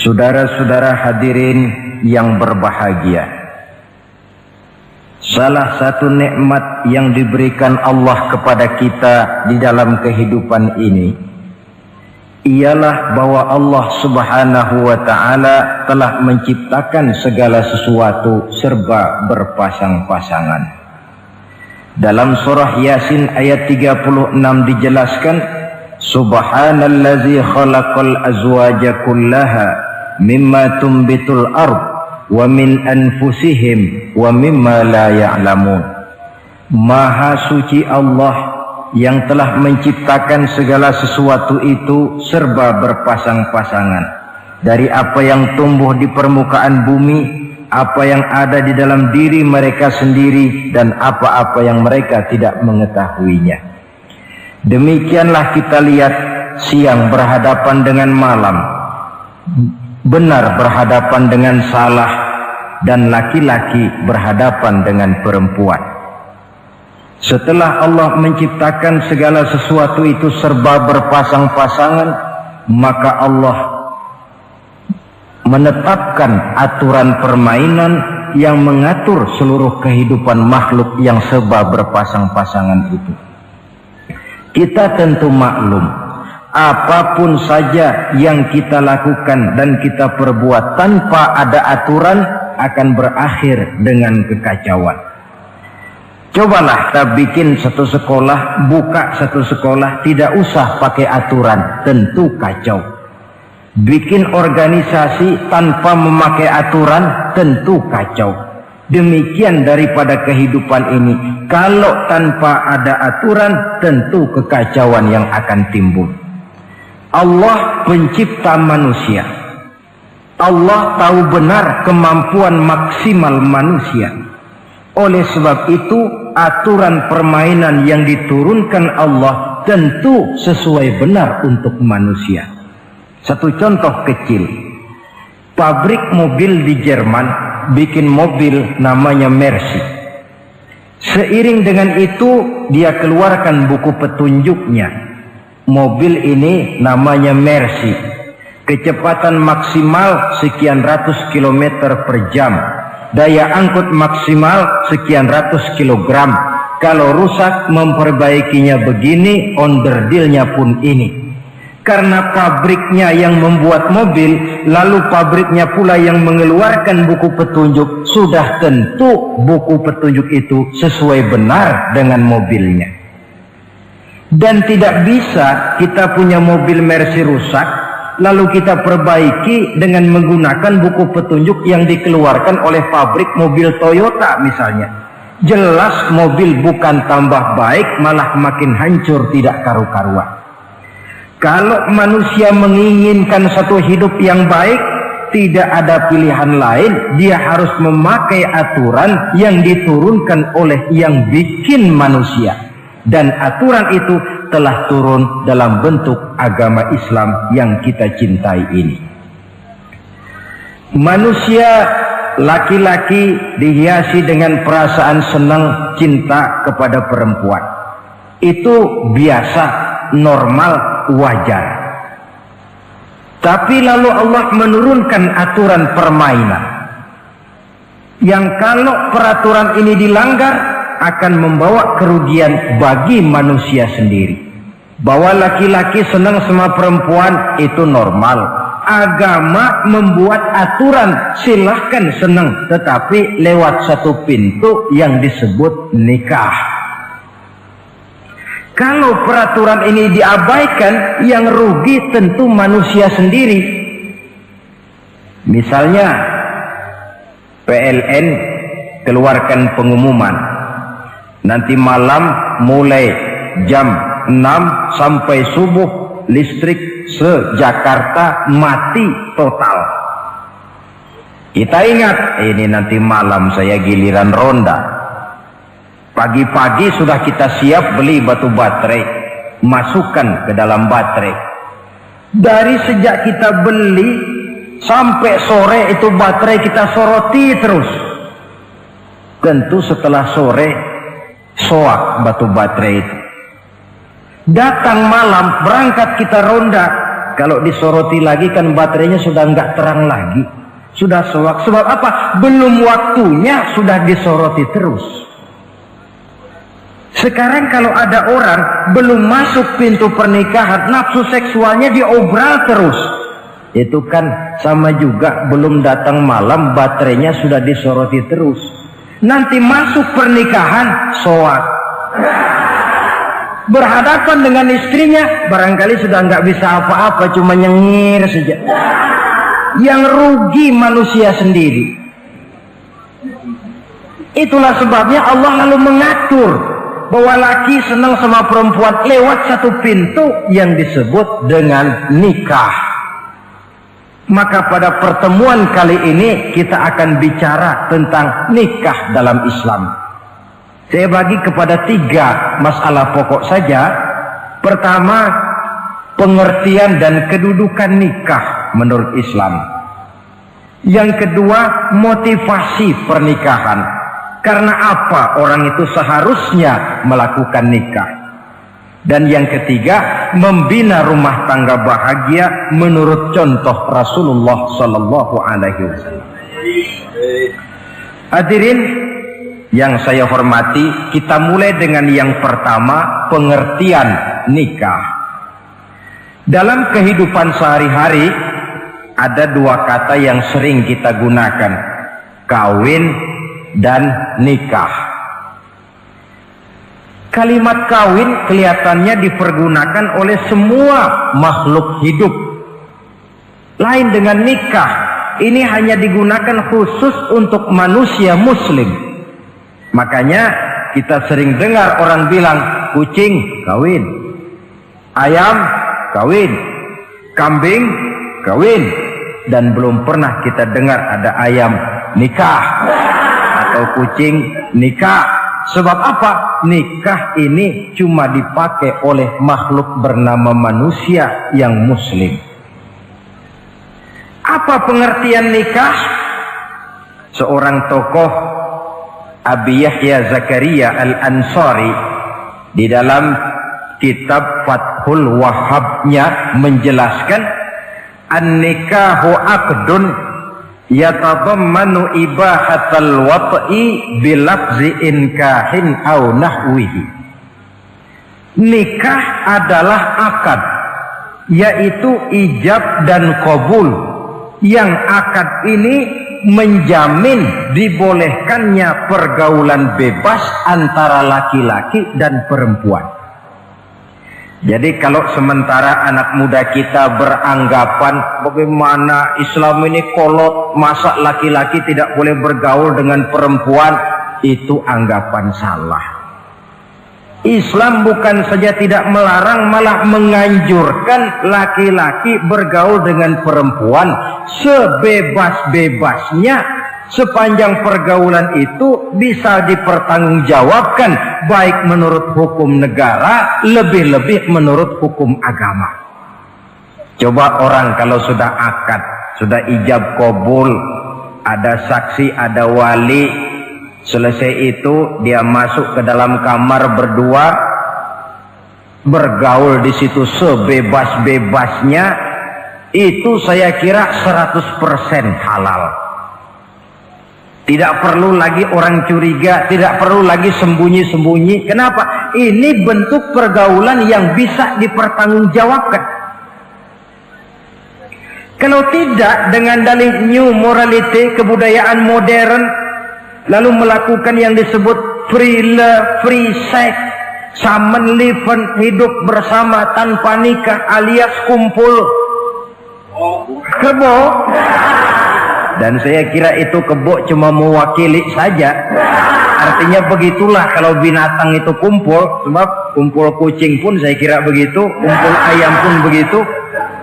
Saudara-saudara hadirin yang berbahagia, salah satu nikmat yang diberikan Allah kepada kita di dalam kehidupan ini ialah bahwa Allah Subhanahu wa ta'ala telah menciptakan segala sesuatu serba berpasang-pasangan. Dalam surah Yasin ayat 36 dijelaskan, Subhanallazi khalaqal azwaja kullaha mimma tumbitul ard wa min anfusihim wa mimma la ya'lamun. Maha suci Allah yang telah menciptakan segala sesuatu itu serba berpasang-pasangan, dari apa yang tumbuh di permukaan bumi, apa yang ada di dalam diri mereka sendiri, dan apa-apa yang mereka tidak mengetahuinya. Demikianlah kita lihat siang berhadapan dengan malam, benar berhadapan dengan salah, dan laki-laki berhadapan dengan perempuan. Setelah Allah menciptakan segala sesuatu itu serba berpasang-pasangan, maka Allah menetapkan aturan permainan yang mengatur seluruh kehidupan makhluk yang serba berpasang-pasangan itu. Kita tentu maklum, apapun saja yang kita lakukan dan kita perbuat tanpa ada aturan akan berakhir dengan kekacauan. Cobalah kita bikin satu sekolah, buka satu sekolah, tidak usah pakai aturan, tentu kacau. Bikin organisasi tanpa memakai aturan, tentu kacau. Demikian daripada kehidupan ini, kalau tanpa ada aturan, tentu kekacauan yang akan timbul. Allah pencipta manusia. Allah tahu benar kemampuan maksimal manusia. Oleh sebab itu, aturan permainan yang diturunkan Allah tentu sesuai benar untuk manusia. Satu contoh kecil, pabrik mobil di Jerman bikin mobil namanya Mercy. Seiring dengan itu dia keluarkan buku petunjuknya. Mobil ini namanya Mercy, kecepatan maksimal sekian ratus kilometer per jam, daya angkut maksimal sekian ratus kilogram. Kalau rusak memperbaikinya begini, onderdilnya pun ini. Karena pabriknya yang membuat mobil, lalu pabriknya pula yang mengeluarkan buku petunjuk, sudah tentu buku petunjuk itu sesuai benar dengan mobilnya. Dan tidak bisa kita punya mobil Mercy rusak, lalu kita perbaiki dengan menggunakan buku petunjuk yang dikeluarkan oleh pabrik mobil Toyota misalnya. Jelas mobil bukan tambah baik, malah makin hancur tidak karu-karuan. Kalau manusia menginginkan satu hidup yang baik, tidak ada pilihan lain, dia harus memakai aturan yang diturunkan oleh yang bikin manusia. Dan aturan itu telah turun dalam bentuk agama Islam yang kita cintai ini. Manusia laki-laki dihiasi dengan perasaan senang cinta kepada perempuan. Itu biasa, normal, wajar. Tapi lalu Allah menurunkan aturan permainan yang kalau peraturan ini dilanggar akan membawa kerugian bagi manusia sendiri. Bahwa laki-laki senang sama perempuan itu normal. Agama membuat aturan silahkan senang, tetapi lewat satu pintu yang disebut nikah. Kalau peraturan ini diabaikan, yang rugi tentu manusia sendiri. Misalnya PLN keluarkan pengumuman, nanti malam mulai jam 6 sampai subuh listrik se-Jakarta mati total. Kita ingat, ini nanti malam saya giliran ronda. Pagi-pagi sudah kita siap beli batu baterai, masukkan ke dalam baterai. Dari sejak kita beli sampai sore itu baterai kita soroti terus. Tentu setelah sore soak batu baterai itu. Datang malam berangkat kita ronda, Kalau disoroti lagi kan baterainya sudah nggak terang lagi, sudah soak. Sebab apa? Belum waktunya sudah disoroti terus. Sekarang kalau ada orang belum masuk pintu pernikahan, nafsu seksualnya diobral terus. Itu kan sama juga belum datang malam, baterainya sudah disoroti terus. Nanti masuk pernikahan, soak. Berhadapan dengan istrinya, barangkali sudah nggak bisa apa-apa, cuma nyengir saja. Yang rugi manusia sendiri. Itulah sebabnya Allah lalu mengatur bahwa laki senang sama perempuan lewat satu pintu yang disebut dengan nikah. Maka pada pertemuan kali ini kita akan bicara tentang nikah dalam Islam. Saya bagi kepada 3 masalah pokok saja. Pertama, pengertian dan kedudukan nikah menurut Islam. Yang kedua, motivasi pernikahan. Karena apa orang itu seharusnya melakukan nikah. Dan yang ketiga, membina rumah tangga bahagia menurut contoh Rasulullah Sallallahu Alaihi Wasallam. Hadirin yang saya hormati, kita mulai dengan yang pertama, pengertian nikah. Dalam kehidupan sehari-hari ada 2 kata yang sering kita gunakan, kawin dan nikah. Kalimat kawin kelihatannya dipergunakan oleh semua makhluk hidup. Lain dengan nikah, ini hanya digunakan khusus untuk manusia muslim. Makanya kita sering dengar orang bilang, kucing kawin, ayam kawin, kambing kawin. Dan belum pernah kita dengar ada ayam nikah atau kucing nikah. Sebab apa? Nikah ini cuma dipakai oleh makhluk bernama manusia yang muslim. Apa pengertian nikah? Seorang tokoh, Abi Yahya Zakaria Al-Ansari, di dalam kitab Fathul Wahhabnya menjelaskan, an-nikahu aqdun yatadammanu ibahatal wat'i bilafzi inkahin au nahwihi. Nikah adalah akad, yaitu ijab dan qabul, yang akad ini menjamin dibolehkannya pergaulan bebas antara laki-laki dan perempuan. Jadi kalau sementara anak muda kita beranggapan bagaimana Islam ini kolot, masa laki-laki tidak boleh bergaul dengan perempuan, itu anggapan salah. Islam bukan saja tidak melarang, malah menganjurkan laki-laki bergaul dengan perempuan sebebas-bebasnya, sepanjang pergaulan itu bisa dipertanggungjawabkan baik menurut hukum negara, lebih-lebih menurut hukum agama. Coba orang kalau sudah akad, sudah ijab qabul, ada saksi, ada wali, selesai itu dia masuk ke dalam kamar berdua, bergaul di situ sebebas-bebasnya, itu saya kira 100% halal. Tidak perlu lagi orang curiga, tidak perlu lagi sembunyi-sembunyi. Kenapa? Ini bentuk pergaulan yang bisa dipertanggungjawabkan. Kalau tidak, dengan dalih new morality, kebudayaan modern, lalu melakukan yang disebut free love, free sex, samen liven, hidup bersama tanpa nikah alias kumpul kebo. Dan saya kira itu kebo cuma mewakili saja. Artinya begitulah kalau binatang itu kumpul. Sebab kumpul kucing pun saya kira begitu, kumpul ayam pun begitu.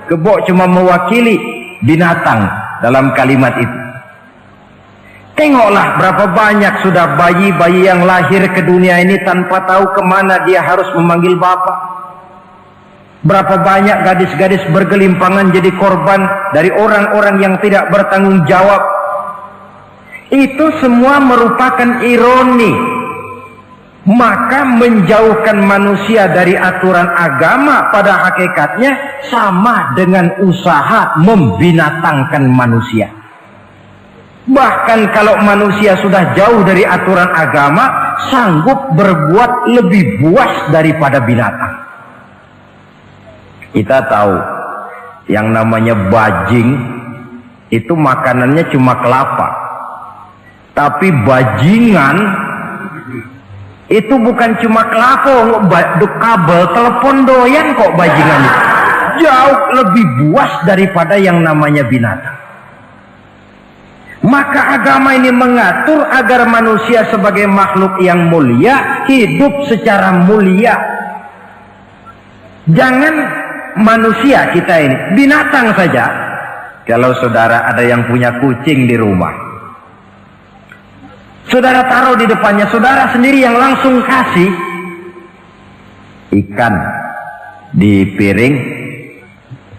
Kebo cuma mewakili binatang dalam kalimat itu. Tengoklah berapa banyak sudah bayi-bayi yang lahir ke dunia ini tanpa tahu kemana dia harus memanggil bapak. Berapa banyak gadis-gadis bergelimpangan jadi korban dari orang-orang yang tidak bertanggung jawab. Itu semua merupakan ironi, Maka menjauhkan manusia dari aturan agama pada hakikatnya sama dengan usaha membinatangkan manusia. Bahkan kalau manusia sudah jauh dari aturan agama, sanggup berbuat lebih buas daripada binatang. Kita tahu yang namanya bajing itu makanannya cuma kelapa. Tapi bajingan itu bukan cuma kelapa, kabel telepon doyan kok bajingan itu. Jauh lebih buas daripada yang namanya binatang. Maka agama ini mengatur agar manusia sebagai makhluk yang mulia hidup secara mulia. Jangan manusia kita ini, binatang saja. Kalau saudara ada yang punya kucing di rumah, saudara taruh di depannya, saudara sendiri yang langsung kasih ikan di piring,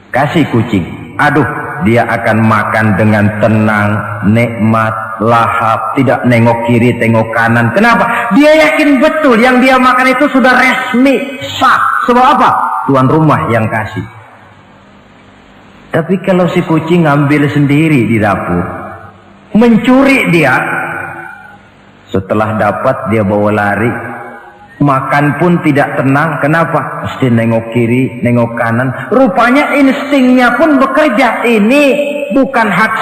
kasih kucing. Aduh, dia akan makan dengan tenang, nikmat, lahap, tidak nengok kiri, tengok kanan. Kenapa? Dia yakin betul yang dia makan itu sudah resmi, sah. Sebab apa? Tuan rumah yang kasih. Tapi kalau si kucing ngambil sendiri di dapur, mencuri dia, setelah dapat dia bawa lari, makan pun tidak tenang. Kenapa? Mesti nengok kiri, nengok kanan. Rupanya instingnya pun bekerja. Ini bukan hak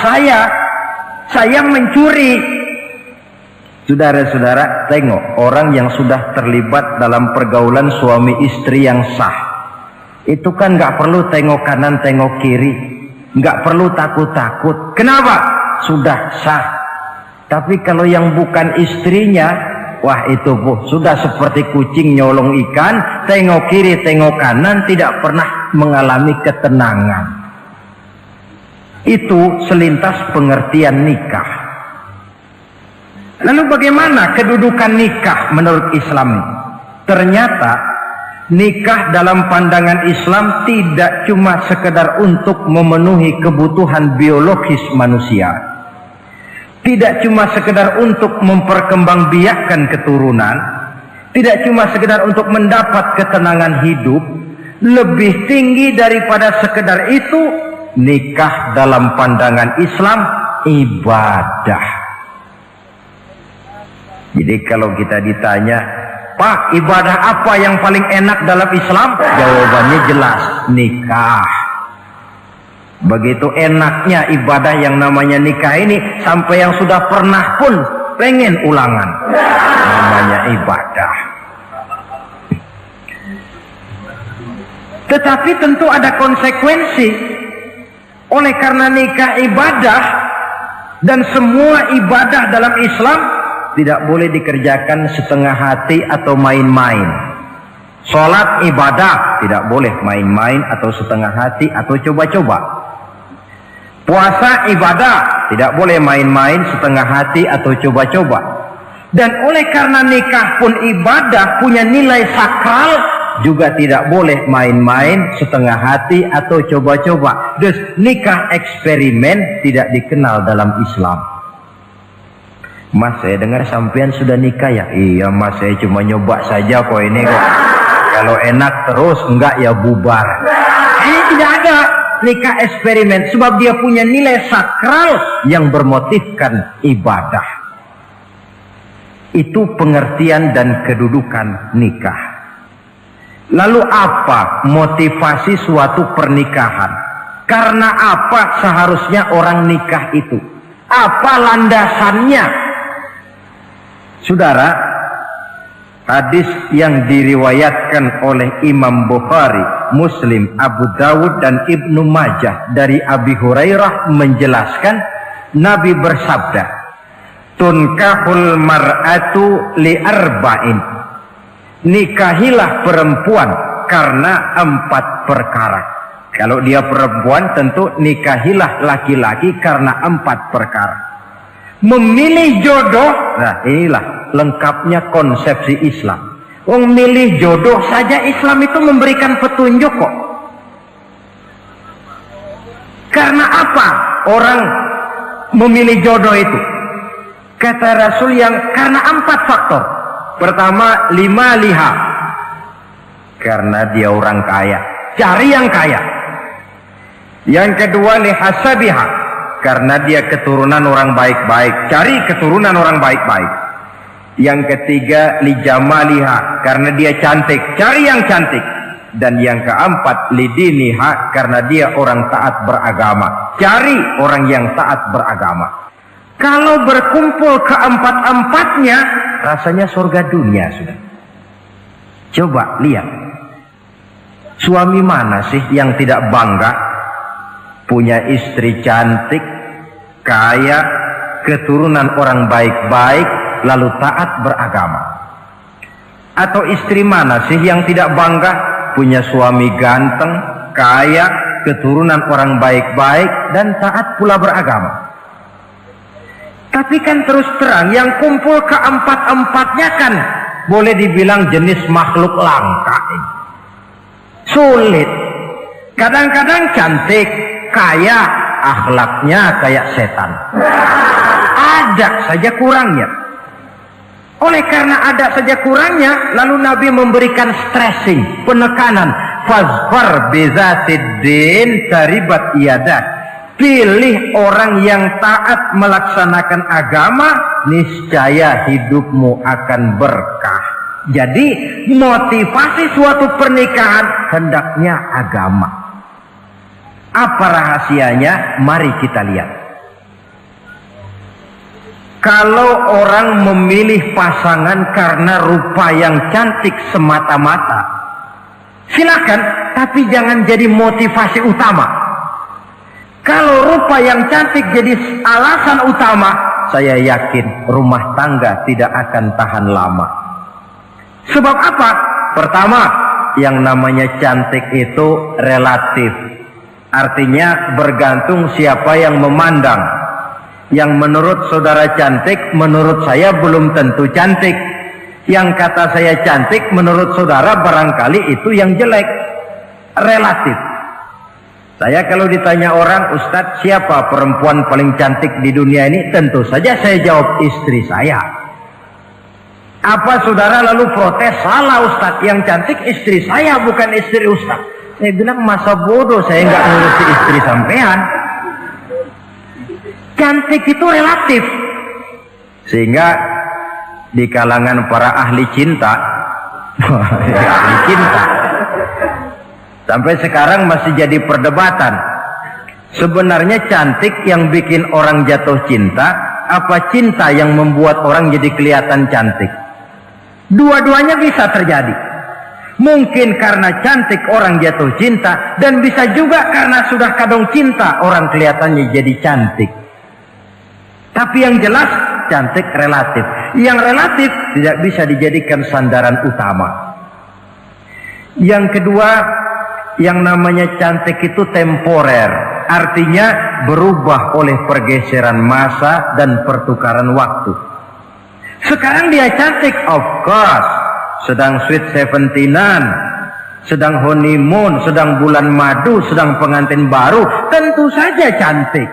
saya mencuri. Saudara-saudara, tengok orang yang sudah terlibat dalam pergaulan suami istri yang sah. Itu kan nggak perlu tengok kanan, tengok kiri, nggak perlu takut-takut. Kenapa? Sudah sah. Tapi kalau yang bukan istrinya, wah itu bu, sudah seperti kucing nyolong ikan, tengok kiri, tengok kanan, tidak pernah mengalami ketenangan. Itu selintas pengertian nikah. Lalu bagaimana kedudukan nikah menurut Islam? Ternyata nikah dalam pandangan Islam tidak cuma sekedar untuk memenuhi kebutuhan biologis manusia. Tidak cuma sekedar untuk memperkembangbiakkan keturunan, tidak cuma sekedar untuk mendapat ketenangan hidup. Lebih tinggi daripada sekedar itu, nikah dalam pandangan Islam ibadah. Jadi kalau kita ditanya, Pak, ibadah apa yang paling enak dalam Islam? Jawabannya jelas, nikah. Begitu enaknya ibadah yang namanya nikah ini, sampai yang sudah pernah pun pengen ulangan. Namanya ibadah. Tetapi tentu ada konsekuensi. Oleh karena nikah ibadah, dan semua ibadah dalam Islam tidak boleh dikerjakan setengah hati atau main-main. Sholat ibadah, tidak boleh main-main atau setengah hati atau coba-coba. Puasa ibadah, tidak boleh main-main, setengah hati atau coba-coba. Dan oleh karena nikah pun ibadah, punya nilai sakral, juga tidak boleh main-main, setengah hati atau coba-coba. Dus nikah eksperimen tidak dikenal dalam Islam. Mas, saya dengar sampean sudah nikah ya? Iya mas, saya cuma nyoba saja kok ini kok. Kalau enak terus, enggak ya bubar. Ini tidak ada nikah eksperimen, sebab dia punya nilai sakral yang bermotifkan ibadah. Itu pengertian dan kedudukan nikah. Lalu apa motivasi suatu pernikahan? Karena apa seharusnya orang nikah itu? Apa landasannya? Saudara, hadis yang diriwayatkan oleh Imam Bukhari, Muslim, Abu Dawud dan Ibnu Majah dari Abi Hurairah menjelaskan, Nabi bersabda, tunkahul mar'atu li arba'in. Nikahilah perempuan karena 4 perkara. Kalau dia perempuan tentu nikahilah laki-laki karena 4 perkara. Memilih jodoh, nah inilah lengkapnya konsepsi Islam. Memilih jodoh saja Islam itu memberikan petunjuk kok. Karena apa orang memilih jodoh itu? Kata Rasul yang karena 4 faktor. Pertama, lima liha, karena dia orang kaya, cari yang kaya. Yang kedua, lihasabiha, karena dia keturunan orang baik-baik, cari keturunan orang baik-baik. Yang ketiga, lijamaliha, karena dia cantik, cari yang cantik. Dan yang keempat, lidiniha, karena dia orang taat beragama, cari orang yang taat beragama. Kalau berkumpul keempat-empatnya, rasanya surga dunia sudah. Coba lihat, suami mana sih yang tidak bangga punya istri cantik, kaya, keturunan orang baik-baik, lalu taat beragama? Atau istri mana sih yang tidak bangga punya suami ganteng, kaya, keturunan orang baik-baik, dan taat pula beragama? Tapi kan terus terang, yang kumpul keempat-empatnya kan boleh dibilang jenis makhluk langka. Sulit. Kadang-kadang cantik, kaya, akhlaknya kayak setan. Ada saja kurangnya. Oleh karena ada saja kurangnya, lalu Nabi memberikan stressing, penekanan. Fazfar bizatiddin taribat iyadah. Pilih orang yang taat melaksanakan agama, niscaya hidupmu akan berkah. Jadi motivasi suatu pernikahan hendaknya agama. Apa rahasianya? Mari kita lihat. Kalau orang memilih pasangan karena rupa yang cantik semata-mata, silakan, tapi jangan jadi motivasi utama. Kalau rupa yang cantik jadi alasan utama, saya yakin rumah tangga tidak akan tahan lama. Sebab apa? Pertama, yang namanya cantik itu relatif. Artinya bergantung siapa yang memandang. Yang menurut saudara cantik, menurut saya belum tentu cantik. Yang kata saya cantik, menurut saudara barangkali itu yang jelek. Relatif. Saya kalau ditanya orang, Ustadz, siapa perempuan paling cantik di dunia ini? Tentu saja saya jawab istri saya. Apa saudara lalu protes? Salah Ustadz, yang cantik istri saya, bukan istri Ustadz. Saya bilang, masa bodoh saya nggak ngurusi istri sampean. Cantik itu relatif. Sehingga di kalangan para ahli cinta, ahli cinta, sampai sekarang masih jadi perdebatan. Sebenarnya cantik yang bikin orang jatuh cinta, apa cinta yang membuat orang jadi kelihatan cantik? Dua-duanya bisa terjadi. Mungkin karena cantik orang jatuh cinta, dan bisa juga karena sudah kadung cinta orang kelihatannya jadi cantik. Tapi yang jelas cantik relatif. Yang relatif tidak bisa dijadikan sandaran utama. Yang kedua, yang namanya cantik itu temporer, artinya berubah oleh pergeseran masa dan pertukaran waktu. Sekarang dia cantik, of course, sedang sweet 17-an, sedang honeymoon, sedang bulan madu, sedang pengantin baru, tentu saja cantik.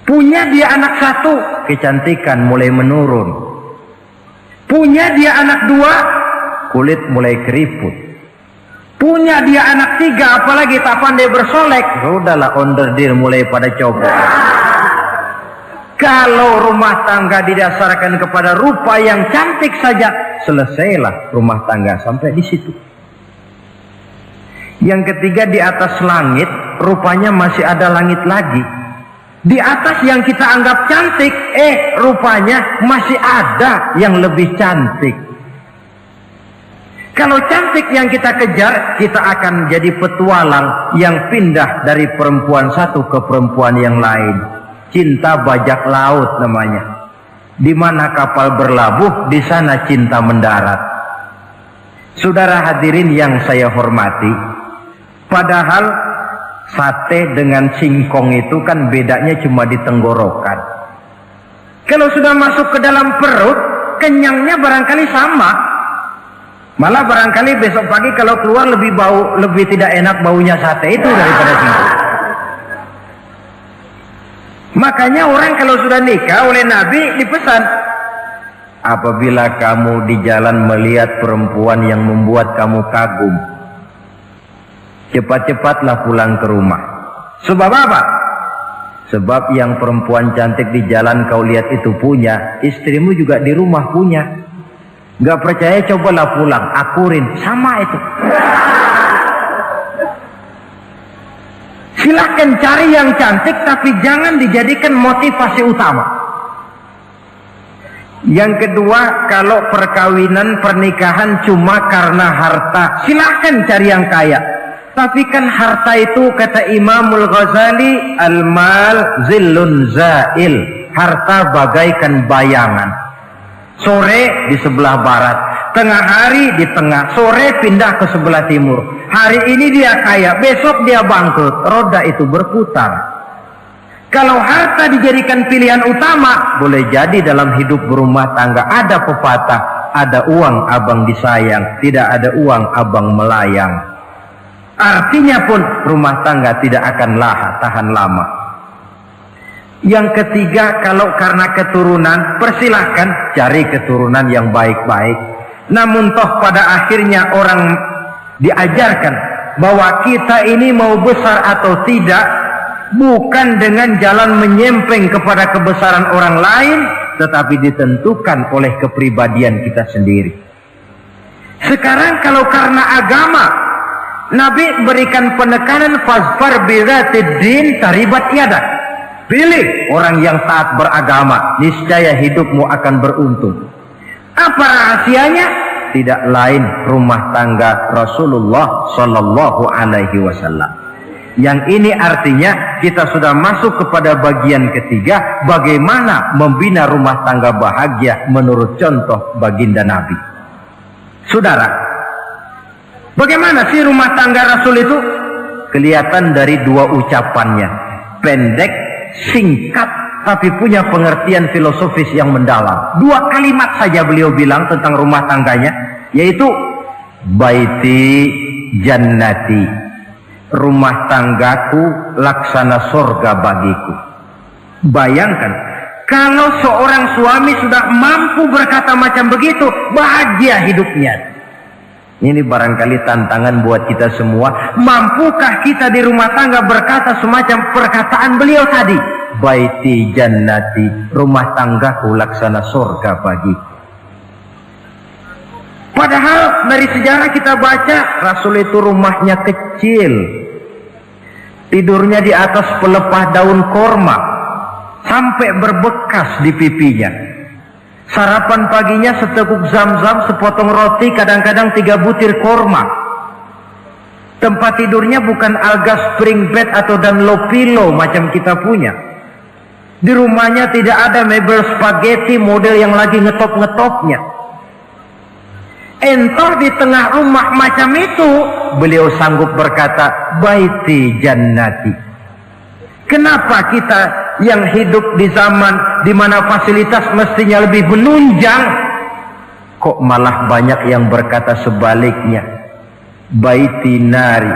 Punya dia anak satu, kecantikan mulai menurun. Punya dia anak dua, kulit mulai keriput. Punya dia anak tiga, apalagi tak pandai bersolek, sudahlah onderdeal mulai pada copot. Kalau rumah tangga didasarkan kepada rupa yang cantik saja, selesailah rumah tangga sampai di situ. Yang ketiga, di atas langit, rupanya masih ada langit lagi. Di atas yang kita anggap cantik, rupanya masih ada yang lebih cantik. Kalau cantik yang kita kejar, kita akan jadi petualang yang pindah dari perempuan satu ke perempuan yang lain. Cinta bajak laut namanya. Di mana kapal berlabuh, di sana cinta mendarat. Saudara hadirin yang saya hormati, padahal sate dengan singkong itu kan bedanya cuma di tenggorokan. Kalau sudah masuk ke dalam perut, kenyangnya barangkali sama. Malah barangkali besok pagi kalau keluar lebih bau, lebih tidak enak baunya sate itu daripada singkong. Makanya orang kalau sudah nikah oleh Nabi dipesan, Apabila kamu di jalan melihat perempuan yang membuat kamu kagum, cepat-cepatlah pulang ke rumah. Sebab apa? Sebab yang perempuan cantik di jalan kau lihat itu punya, istrimu juga di rumah punya. Gak percaya, cobalah pulang, akurin, sama itu. Silahkan cari yang cantik, tapi jangan dijadikan motivasi utama. Yang kedua, kalau perkawinan, pernikahan cuma karena harta, silahkan cari yang kaya. Tapi kan harta itu, kata Imamul Ghazali, al-mal zillun zail. Harta bagaikan bayangan. Sore di sebelah barat, tengah hari di tengah, sore pindah ke sebelah timur. Hari ini dia kaya, besok dia bangkrut. Roda itu berputar. Kalau harta dijadikan pilihan utama, boleh jadi dalam hidup berumah tangga ada pepatah, ada uang abang disayang, tidak ada uang abang melayang. Artinya pun rumah tangga tidak akan tahan lama. Yang ketiga, kalau karena keturunan, persilahkan cari keturunan yang baik-baik. Namun toh pada akhirnya orang diajarkan bahwa kita ini mau besar atau tidak, bukan dengan jalan menyempeng kepada kebesaran orang lain, tetapi ditentukan oleh kepribadian kita sendiri. Sekarang kalau karena agama, Nabi berikan penekanan fazfar bidzatid din taribat yadak. Pilih orang yang taat beragama, niscaya hidupmu akan beruntung. Apa rahasianya? Tidak lain rumah tangga Rasulullah Sallallahu Alaihi Wasallam. Yang ini artinya kita sudah masuk kepada bagian ketiga, bagaimana membina rumah tangga bahagia menurut contoh baginda Nabi. Saudara, bagaimana sih rumah tangga Rasul itu? Kelihatan dari dua ucapannya, pendek, singkat, tapi punya pengertian filosofis yang mendalam. Dua kalimat saja beliau bilang tentang rumah tangganya, yaitu baiti jannati, rumah tanggaku laksana surga bagiku. Bayangkan, kalau seorang suami sudah mampu berkata macam begitu, bahagia hidupnya. Ini barangkali tantangan buat kita semua. Mampukah kita di rumah tangga berkata semacam perkataan beliau tadi? Baiti jannati, rumah tanggaku laksana surga bagiku. Padahal dari sejarah kita baca, Rasul itu rumahnya kecil. Tidurnya di atas pelepah daun korma, sampai berbekas di pipinya. Sarapan paginya seteguk zam-zam, sepotong roti, kadang-kadang 3 butir korma. Tempat tidurnya bukan alga spring bed atau Dunlopillow macam kita punya. Di rumahnya tidak ada mebel spaghetti model yang lagi ngetop-ngetopnya. Entah di tengah rumah macam itu, beliau sanggup berkata, baiti jannati. Kenapa kita yang hidup di zaman di mana fasilitas mestinya lebih menunjang, kok malah banyak yang berkata sebaliknya? Baiti nari,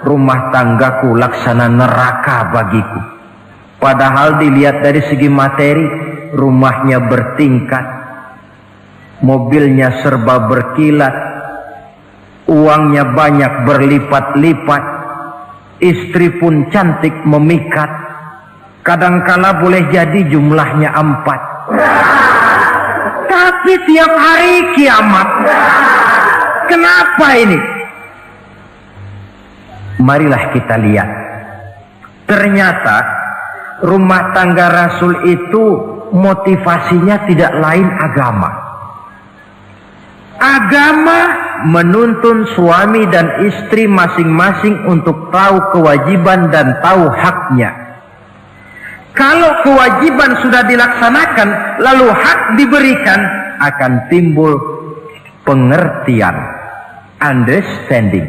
rumah tanggaku laksana neraka bagiku. Padahal dilihat dari segi materi, rumahnya bertingkat, mobilnya serba berkilat, uangnya banyak berlipat-lipat, istri pun cantik memikat. Kadangkala boleh jadi jumlahnya 4. Tapi tiap hari kiamat. Kenapa ini? Marilah kita lihat. Ternyata rumah tangga Rasul itu motivasinya tidak lain agama. Agama menuntun suami dan istri masing-masing untuk tahu kewajiban dan tahu haknya. Kalau kewajiban sudah dilaksanakan, lalu hak diberikan, akan timbul pengertian, understanding.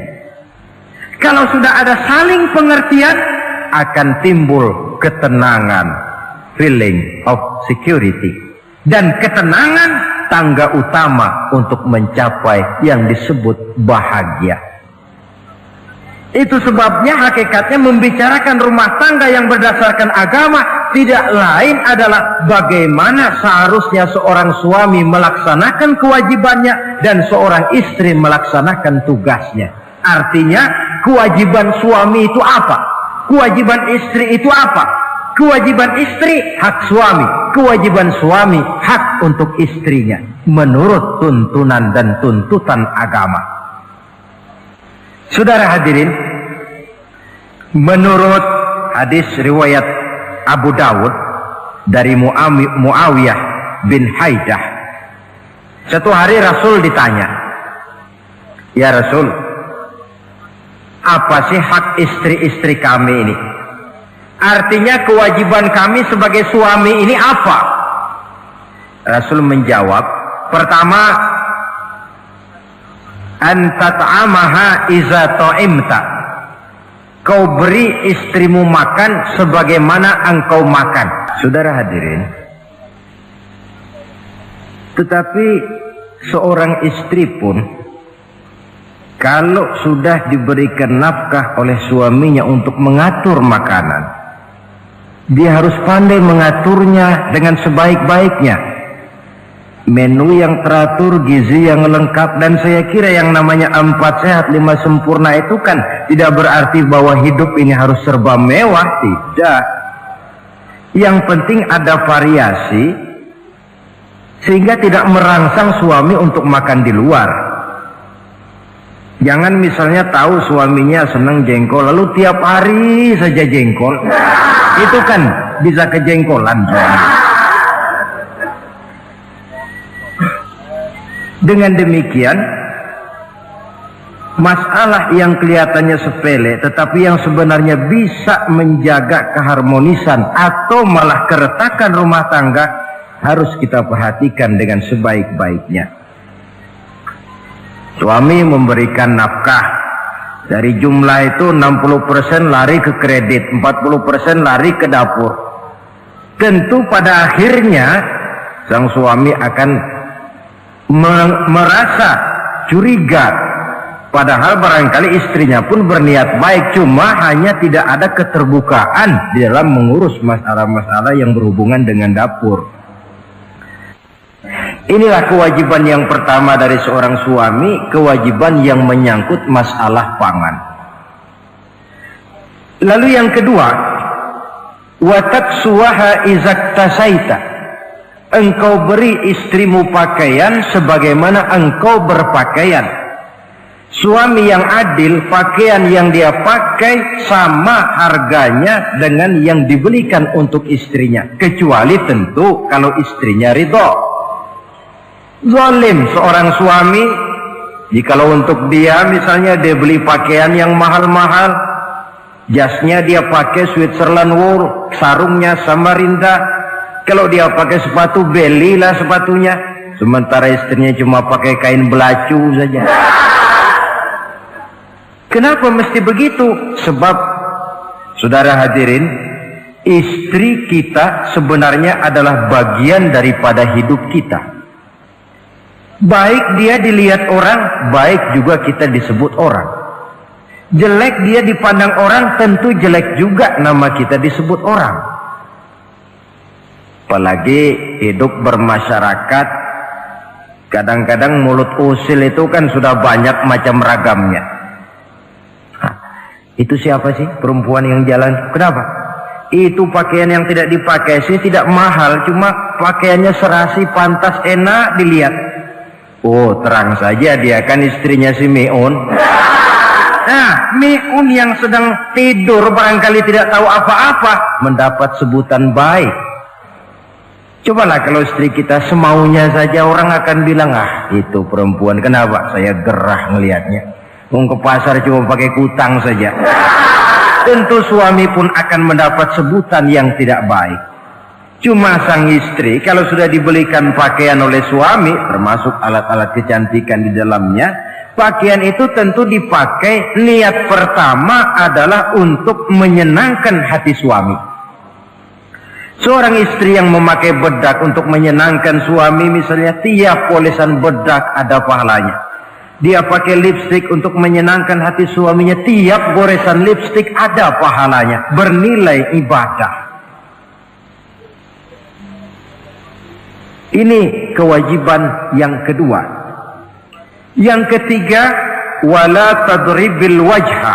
Kalau sudah ada saling pengertian, akan timbul ketenangan, feeling of security. Dan ketenangan tangga utama untuk mencapai yang disebut bahagia. Itu sebabnya hakikatnya membicarakan rumah tangga yang berdasarkan agama tidak lain adalah bagaimana seharusnya seorang suami melaksanakan kewajibannya dan seorang istri melaksanakan tugasnya. Artinya kewajiban suami itu apa? Kewajiban istri itu apa? Kewajiban istri hak suami, kewajiban suami hak untuk istrinya menurut tuntunan dan tuntutan agama. Saudara hadirin, menurut hadis riwayat Abu Dawud dari Muawiyah bin Haidah, satu hari Rasul ditanya, "Ya Rasul, apa sih hak istri-istri kami ini? Artinya kewajiban kami sebagai suami ini apa?" Rasul menjawab, pertama, "An tat'amaha iza ta'imta." Kau beri istrimu makan sebagaimana engkau makan. Saudara hadirin, tetapi seorang istri pun kalau sudah diberikan nafkah oleh suaminya untuk mengatur makanan, dia harus pandai mengaturnya dengan sebaik-baiknya. Menu yang teratur, gizi yang lengkap, dan saya kira yang namanya 4 sehat 5 sempurna itu kan tidak berarti bahwa hidup ini harus serba mewah, tidak. Yang penting ada variasi sehingga tidak merangsang suami untuk makan di luar. Jangan misalnya tahu suaminya senang jengkol lalu tiap hari saja jengkol, itu kan bisa kejengkolan suami. Dengan demikian, masalah yang kelihatannya sepele tetapi yang sebenarnya bisa menjaga keharmonisan atau malah keretakan rumah tangga harus kita perhatikan dengan sebaik-baiknya. Suami memberikan nafkah, dari jumlah itu 60% lari ke kredit, 40% lari ke dapur. Tentu pada akhirnya sang suami akan merasa curiga, padahal barangkali istrinya pun berniat baik, cuma hanya tidak ada keterbukaan di dalam mengurus masalah-masalah yang berhubungan dengan dapur. Inilah kewajiban yang pertama dari seorang suami, kewajiban yang menyangkut masalah pangan. Lalu yang kedua, wa taksuwaha izaktasaita. Engkau beri istrimu pakaian sebagaimana engkau berpakaian. Suami yang adil, pakaian yang dia pakai sama harganya dengan yang dibelikan untuk istrinya, kecuali tentu kalau istrinya ridho. Zalim seorang suami jikalau untuk dia misalnya dia beli pakaian yang mahal-mahal, jasnya dia pakai Switzerland wool, sarungnya Samarinda. Kalau dia pakai sepatu, belilah sepatunya. Sementara istrinya cuma pakai kain belacu saja. Kenapa mesti begitu? Sebab, saudara hadirin, istri kita sebenarnya adalah bagian daripada hidup kita. Baik dia dilihat orang, baik juga kita disebut orang. Jelek dia dipandang orang, tentu jelek juga nama kita disebut orang. Apalagi hidup bermasyarakat, kadang-kadang mulut usil itu kan sudah banyak macam ragamnya. Itu siapa sih perempuan yang jalan? Kenapa? Itu pakaian yang tidak dipakai sih tidak mahal, cuma pakaiannya serasi, pantas, enak dilihat. Oh, terang saja dia kan istrinya si Miun. Nah, Miun yang sedang tidur barangkali tidak tahu apa-apa mendapat sebutan baik. Cobalah kalau istri kita semaunya saja, orang akan bilang, ah itu perempuan, kenapa? Saya gerah ngelihatnya. Mau ke pasar cuma pakai kutang saja. Tentu suami pun akan mendapat sebutan yang tidak baik. Cuma sang istri kalau sudah dibelikan pakaian oleh suami, termasuk alat-alat kecantikan di dalamnya, pakaian itu tentu dipakai, niat pertama adalah untuk menyenangkan hati suami. Seorang istri yang memakai bedak untuk menyenangkan suami, misalnya tiap polesan bedak ada pahalanya. Dia pakai lipstik untuk menyenangkan hati suaminya, tiap goresan lipstik ada pahalanya, bernilai ibadah. Ini kewajiban yang kedua. Yang ketiga, wala tadribil wajha.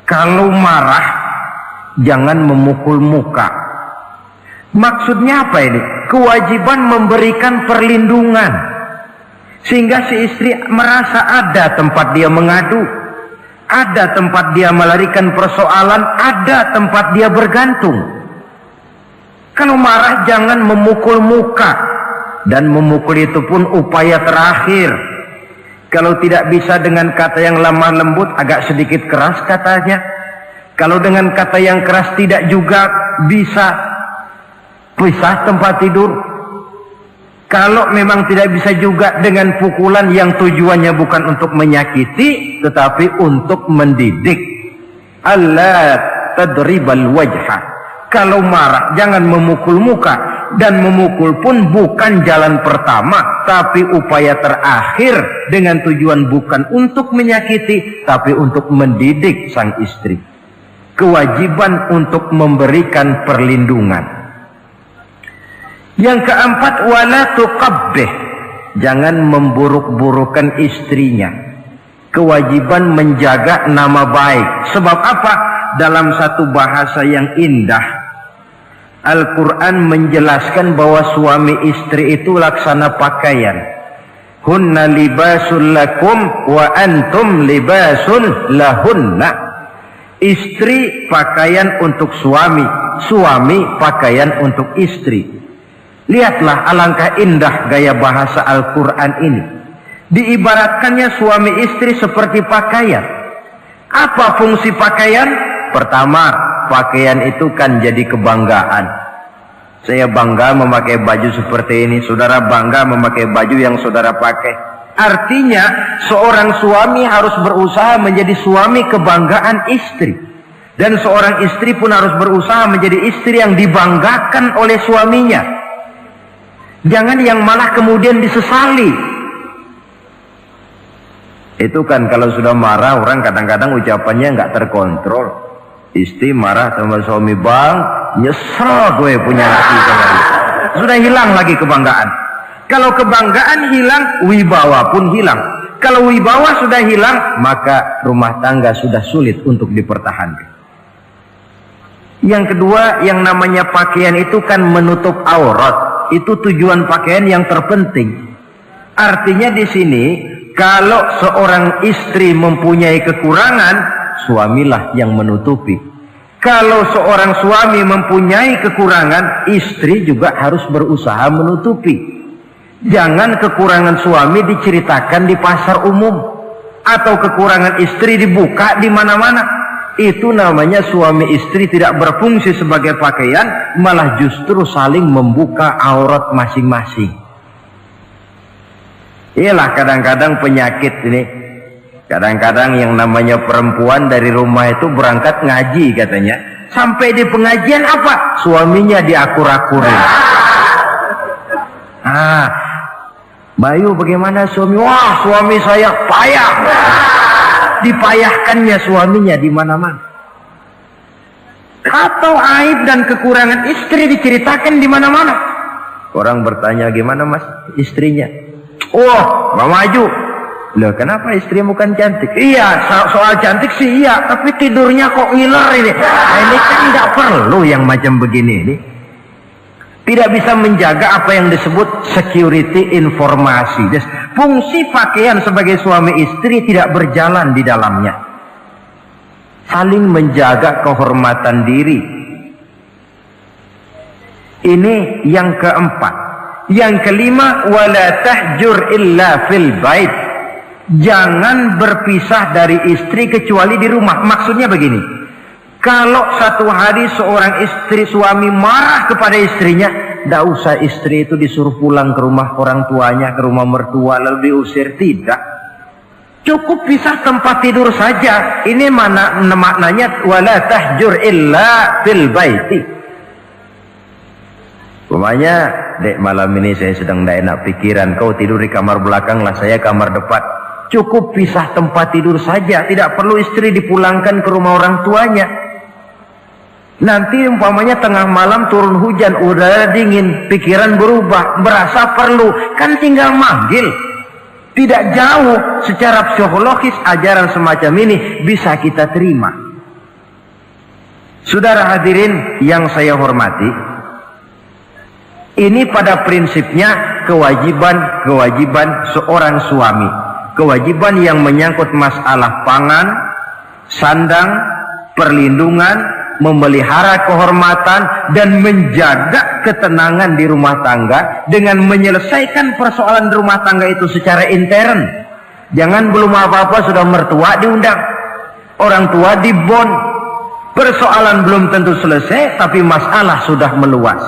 Kalau marah jangan memukul muka. Maksudnya apa ini? Kewajiban memberikan perlindungan, sehingga si istri merasa ada tempat dia mengadu, ada tempat dia melarikan persoalan, ada tempat dia bergantung. Kalau marah jangan memukul muka, dan memukul itu pun upaya terakhir. Kalau tidak bisa dengan kata yang lemah lembut, agak sedikit keras katanya. Kalau dengan kata yang keras tidak juga bisa pisah tempat tidur. Kalau memang tidak bisa juga dengan pukulan yang tujuannya bukan untuk menyakiti, tetapi untuk mendidik. Allah tadribal wajha. Kalau marah jangan memukul muka, dan memukul pun bukan jalan pertama, tapi upaya terakhir dengan tujuan bukan untuk menyakiti, tapi untuk mendidik sang istri. Kewajiban untuk memberikan perlindungan. Yang keempat, wala tuqabbih. Jangan memburuk-burukan istrinya. Kewajiban menjaga nama baik. Sebab apa? Dalam satu bahasa yang indah, Al-Quran menjelaskan bahwa suami istri itu laksana pakaian. Hunna libasul lakum wa antum libasul lahunna. Istri pakaian untuk suami, suami pakaian untuk istri. Lihatlah alangkah indah gaya bahasa Al-Quran ini. Diibaratkannya suami istri seperti pakaian. Apa fungsi pakaian? Pertama, pakaian itu kan jadi kebanggaan. Saya bangga memakai baju seperti ini, saudara bangga memakai baju yang saudara pakai. Artinya seorang suami harus berusaha menjadi suami kebanggaan istri, dan seorang istri pun harus berusaha menjadi istri yang dibanggakan oleh suaminya. Jangan yang malah kemudian disesali. Itu kan kalau sudah marah orang kadang-kadang ucapannya nggak terkontrol. Istri marah sama suami, bang, nyesel gue punya laki kemarin. Sudah hilang lagi kebanggaan. Kalau kebanggaan hilang, wibawa pun hilang. Kalau wibawa sudah hilang, maka rumah tangga sudah sulit untuk dipertahankan. Yang kedua, yang namanya pakaian itu kan menutup aurat. Itu tujuan pakaian yang terpenting. Artinya di sini, kalau seorang istri mempunyai kekurangan, suamilah yang menutupi. Kalau seorang suami mempunyai kekurangan, istri juga harus berusaha menutupi. Jangan kekurangan suami diceritakan di pasar umum, atau kekurangan istri dibuka di mana-mana. Itu namanya suami istri tidak berfungsi sebagai pakaian, malah justru saling membuka aurat masing-masing. Iyalah kadang-kadang penyakit ini. Kadang-kadang yang namanya perempuan dari rumah itu berangkat ngaji katanya. Sampai di pengajian apa? Suaminya diakur-akurin. Bayu bagaimana suami? Wah, suami saya payah. Dipayahkannya suaminya di mana-mana. Atau aib dan kekurangan istri diceritakan di mana-mana. Orang bertanya, gimana mas istrinya? Oh, mau maju. Loh, kenapa istri bukan cantik? Iya, soal cantik sih iya, tapi tidurnya kok ngiler ini. Nah, ini kan tidak perlu yang macam begini ini. Tidak bisa menjaga apa yang disebut security informasi. Fungsi pakaian sebagai suami istri tidak berjalan di dalamnya. Saling menjaga kehormatan diri. Ini yang keempat. Yang kelima, wala tahjur illa fil bait. Jangan berpisah dari istri kecuali di rumah. Maksudnya begini, kalau satu hari seorang istri suami marah kepada istrinya, tidak usah istri itu disuruh pulang ke rumah orang tuanya, ke rumah mertua lalu diusir. Tidak, cukup pisah tempat tidur saja. Ini mana maknanya wala tahjur illa fil baiti. Umpamanya, dek malam ini saya sedang tidak enak pikiran, kau tidur di kamar belakang lah, saya kamar depan. Cukup pisah tempat tidur saja, tidak perlu istri dipulangkan ke rumah orang tuanya. Nanti umpamanya tengah malam turun hujan, udara dingin, pikiran berubah, merasa perlu, kan tinggal manggil. Tidak jauh secara psikologis ajaran semacam ini bisa kita terima. Saudara hadirin yang saya hormati, ini pada prinsipnya kewajiban seorang suami. Kewajiban yang menyangkut masalah pangan, sandang, perlindungan, memelihara kehormatan, dan menjaga ketenangan di rumah tangga dengan menyelesaikan persoalan rumah tangga itu secara intern. Jangan belum apa-apa sudah mertua diundang, orang tua dibon. Persoalan belum tentu selesai, tapi masalah sudah meluas.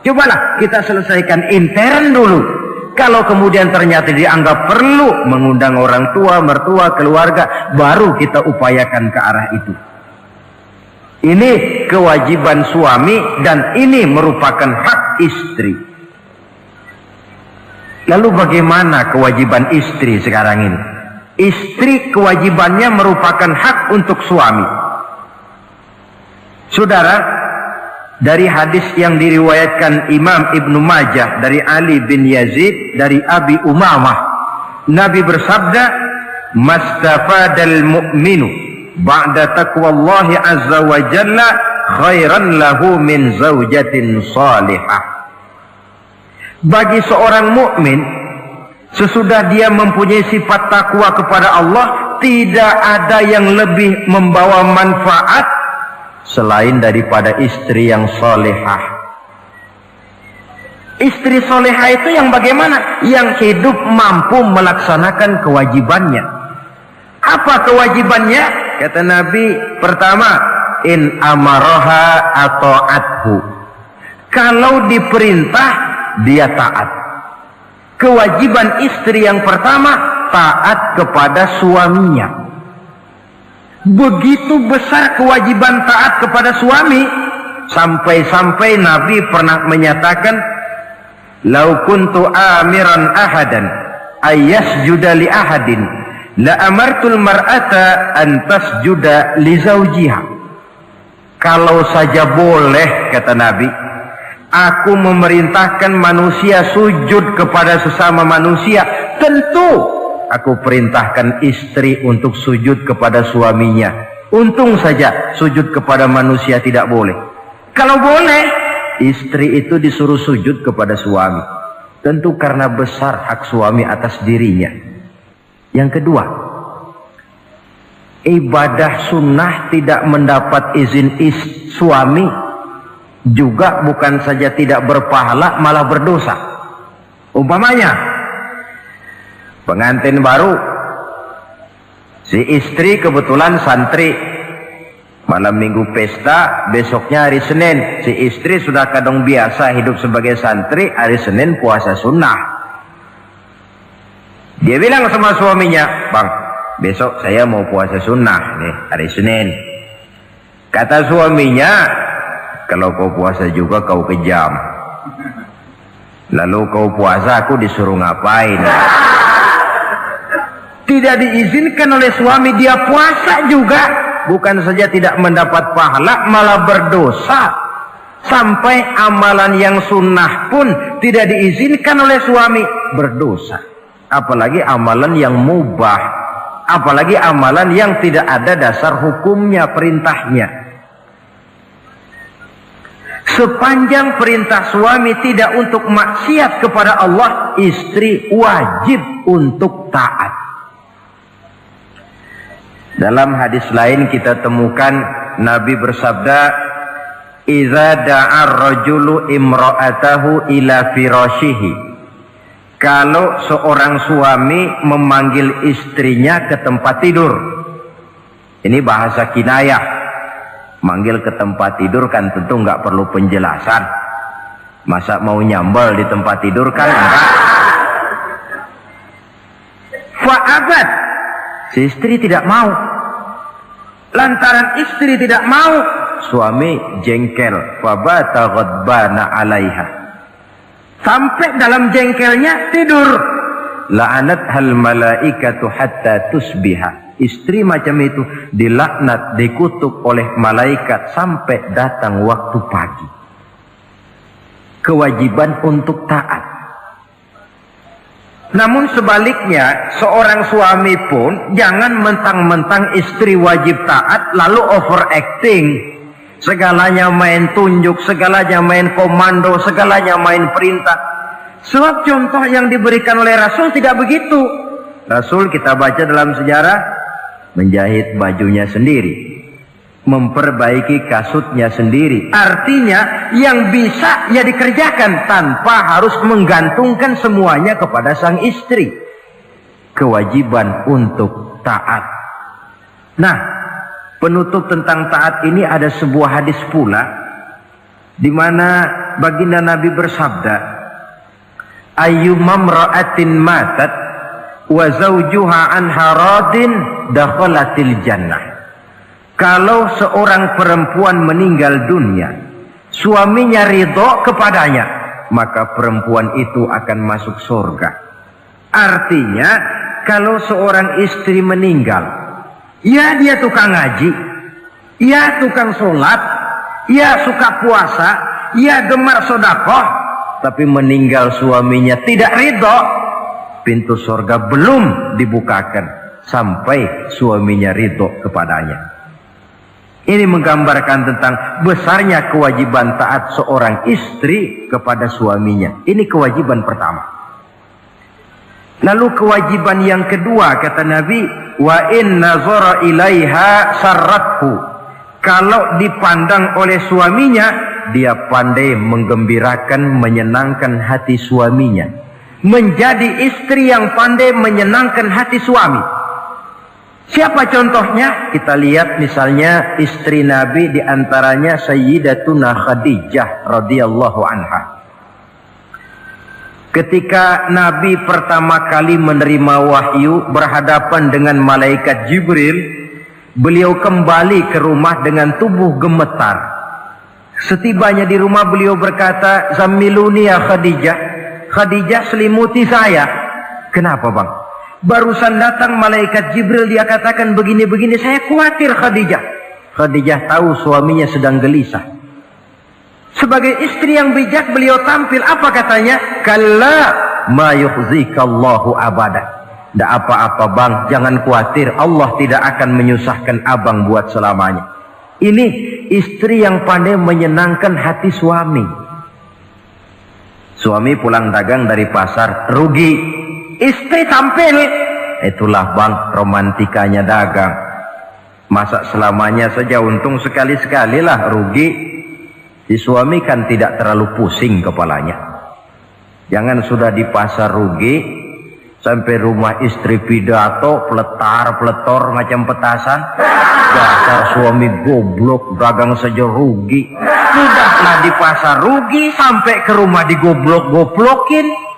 Cobalah kita selesaikan intern dulu. Kalau kemudian ternyata dianggap perlu mengundang orang tua, mertua, keluarga, baru kita upayakan ke arah itu. Ini kewajiban suami dan ini merupakan hak istri. Lalu bagaimana kewajiban istri sekarang ini? Istri kewajibannya merupakan hak untuk suami. Saudara, dari hadis yang diriwayatkan Imam Ibnu Majah dari Ali bin Yazid dari Abi Umamah, Nabi bersabda, "Mastafadal mu'minu ba'da taqwallahi azza wa jalla khairan lahu min zaujatin salihah." Bagi seorang mukmin, sesudah dia mempunyai sifat takwa kepada Allah, tidak ada yang lebih membawa manfaat selain daripada istri yang solehah. Istri solehah itu yang bagaimana? Yang hidup mampu melaksanakan kewajibannya. Apa kewajibannya? Kata Nabi, pertama, in amaroha ata'athu. Kalau diperintah, dia taat. Kewajiban istri yang pertama, taat kepada suaminya. Begitu besar kewajiban taat kepada suami, sampai-sampai Nabi pernah menyatakan, "Lau kuntu amiran ahadan ayyasjuda li ahadin la amartul mar'ata an tasjuda li zawjiha." Kalau saja boleh, kata Nabi, aku memerintahkan manusia sujud kepada sesama manusia, tentu aku perintahkan istri untuk sujud kepada suaminya. Untung saja sujud kepada manusia tidak boleh. Kalau boleh, istri itu disuruh sujud kepada suami. Tentu karena besar hak suami atas dirinya. Yang kedua, ibadah sunnah tidak mendapat izin suami juga bukan saja tidak berpahala, malah berdosa. Umpamanya, pengantin baru, si istri kebetulan santri, malam minggu pesta, besoknya hari Senin, si istri sudah kadang biasa hidup sebagai santri, hari Senin puasa sunnah. Dia bilang sama suaminya, "Bang, besok saya mau puasa sunnah nih, hari Senin." Kata suaminya, "Kalau kau puasa juga kau kejam. Lalu kau puasa, aku disuruh ngapain?" Tidak diizinkan oleh suami, dia puasa juga. Bukan saja tidak mendapat pahala, malah berdosa. Sampai amalan yang sunnah pun tidak diizinkan oleh suami, berdosa. Apalagi amalan yang mubah, apalagi amalan yang tidak ada dasar hukumnya, perintahnya. Sepanjang perintah suami tidak untuk maksiat kepada Allah, istri wajib untuk taat. Dalam hadis lain kita temukan Nabi bersabda, "Idza da'a ar-rajulu imra'atahu ila firashihi." Kalau seorang suami memanggil istrinya ke tempat tidur. Ini bahasa kinayah. Manggil ke tempat tidur kan tentu nggak perlu penjelasan. Masa mau nyambal di tempat tidur kan enggak. Fa'abat, si istri tidak mau. Lantaran istri tidak mau, suami jengkel. Fabata ghadbana 'alaiha. Sampai dalam jengkelnya tidur. La'anat hal malaikatu hatta tusbiha. Istri macam itu dilaknat, dikutuk oleh malaikat sampai datang waktu pagi. Kewajiban untuk taat. Namun sebaliknya, seorang suami pun jangan mentang-mentang istri wajib taat lalu overacting. Segalanya main tunjuk, segalanya main komando, segalanya main perintah. Sebab contoh yang diberikan oleh Rasul tidak begitu. Rasul kita baca dalam sejarah menjahit bajunya sendiri, memperbaiki kasutnya sendiri. Artinya yang bisa ya dikerjakan tanpa harus menggantungkan semuanya kepada sang istri. Kewajiban untuk taat. Nah, penutup tentang taat ini ada sebuah hadis pula di mana baginda Nabi bersabda, ayyumam ra'atin matat wa zawjuha anha radin dakhalatil jannah. Kalau seorang perempuan meninggal dunia, suaminya ridho kepadanya, maka perempuan itu akan masuk surga. Artinya, kalau seorang istri meninggal, ya dia tukang ngaji, ya tukang sholat, ya suka puasa, ya gemar sedekah, tapi meninggal suaminya tidak ridho, pintu surga belum dibukakan sampai suaminya ridho kepadanya. Ini menggambarkan tentang besarnya kewajiban taat seorang istri kepada suaminya. Ini kewajiban pertama. Lalu kewajiban yang kedua, kata Nabi, wa in nazara ilaiha sarrathu. Kalau dipandang oleh suaminya, dia pandai menggembirakan, menyenangkan hati suaminya. Menjadi istri yang pandai menyenangkan hati suami. Siapa contohnya? Kita lihat misalnya istri Nabi, diantaranya Sayyidatuna Khadijah radhiyallahu anha. Ketika Nabi pertama kali menerima wahyu berhadapan dengan malaikat Jibril, beliau kembali ke rumah dengan tubuh gemetar. Setibanya di rumah beliau berkata, "Zammiluni ya Khadijah." Khadijah, selimuti saya. Kenapa bang? Barusan datang malaikat Jibril, dia katakan begini-begini, saya khawatir Khadijah. Khadijah tahu suaminya sedang gelisah. Sebagai istri yang bijak beliau tampil, apa katanya? Kalla ma yukhzikallahu abada. Tidak apa-apa bang, jangan khawatir, Allah tidak akan menyusahkan abang buat selamanya. Ini istri yang pandai menyenangkan hati suami. Suami pulang dagang dari pasar, rugi. Istri tampil, itulah bang romantikanya dagang. Masa selamanya saja untung sekali-sekali lah, rugi. Si suami kan tidak terlalu pusing kepalanya. Jangan sudah di pasar rugi, sampai rumah istri pidato, peletar-peletor macam petasan. Dasar suami goblok, dagang saja rugi. Sudahlah di pasar rugi, sampai ke rumah digoblok-goblokin.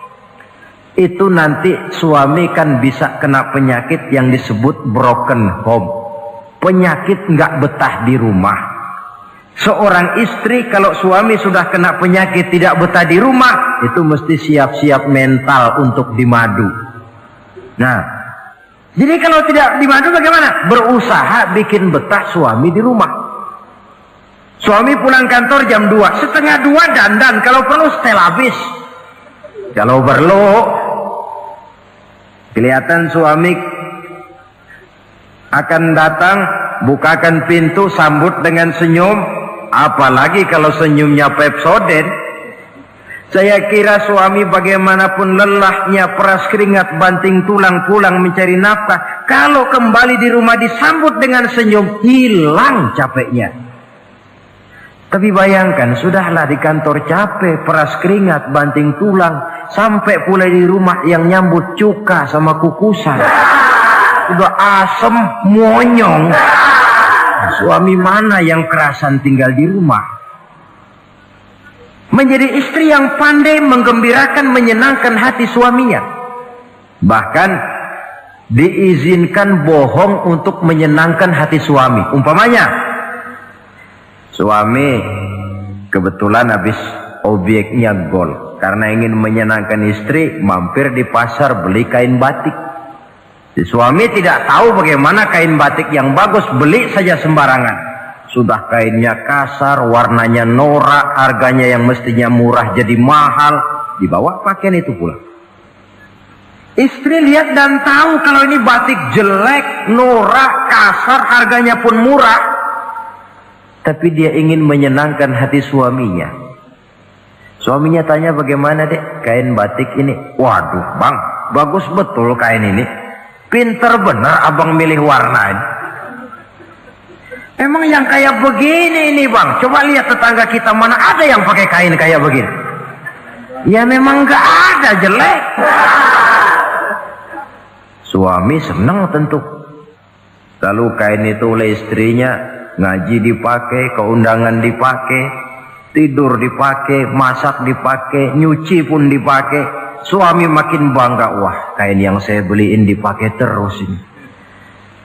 Itu nanti suami kan bisa kena penyakit yang disebut broken home. Penyakit nggak betah di rumah. Seorang istri kalau suami sudah kena penyakit tidak betah di rumah, itu mesti siap-siap mental untuk dimadu. Nah, jadi kalau tidak dimadu bagaimana? Berusaha bikin betah suami di rumah. Suami pulang kantor jam 2, setengah 2 dandan, kalau perlu setel habis. Kalau perlu kelihatan suami akan datang, bukakan pintu, sambut dengan senyum. Apalagi kalau senyumnya Pepsodent. Saya kira suami bagaimanapun lelahnya, peras keringat, banting tulang, pulang mencari nafkah, kalau kembali di rumah disambut dengan senyum, hilang capeknya. Tapi bayangkan, sudahlah di kantor capek, peras keringat, banting tulang, sampai pula di rumah yang nyambut cuka sama kukusan. Udah asem, monyong. Suami mana yang kerasan tinggal di rumah? Menjadi istri yang pandai menggembirakan, menyenangkan hati suaminya. Bahkan diizinkan bohong untuk menyenangkan hati suami. Umpamanya, suami kebetulan habis obyeknya gol. Karena ingin menyenangkan istri, mampir di pasar beli kain batik. Si suami tidak tahu bagaimana kain batik yang bagus, beli saja sembarangan. Sudah kainnya kasar, warnanya norak, harganya yang mestinya murah jadi mahal, dibawa pakaian itu pulang. Istri lihat dan tahu kalau ini batik jelek, norak, kasar, harganya pun murah. Tapi dia ingin menyenangkan hati suaminya. Suaminya tanya, bagaimana dek kain batik ini? Waduh bang, bagus betul kain ini. Pinter bener abang milih warna ini. Emang yang kayak begini ini bang, coba lihat tetangga kita mana ada yang pakai kain kayak begini. Ya memang gak ada, jelek. Suami senang tentu. Lalu kain itu oleh istrinya, ngaji dipakai, keundangan dipakai, tidur dipakai, masak dipakai, nyuci pun dipakai. Suami makin bangga, wah kain yang saya beliin dipakai terus ini.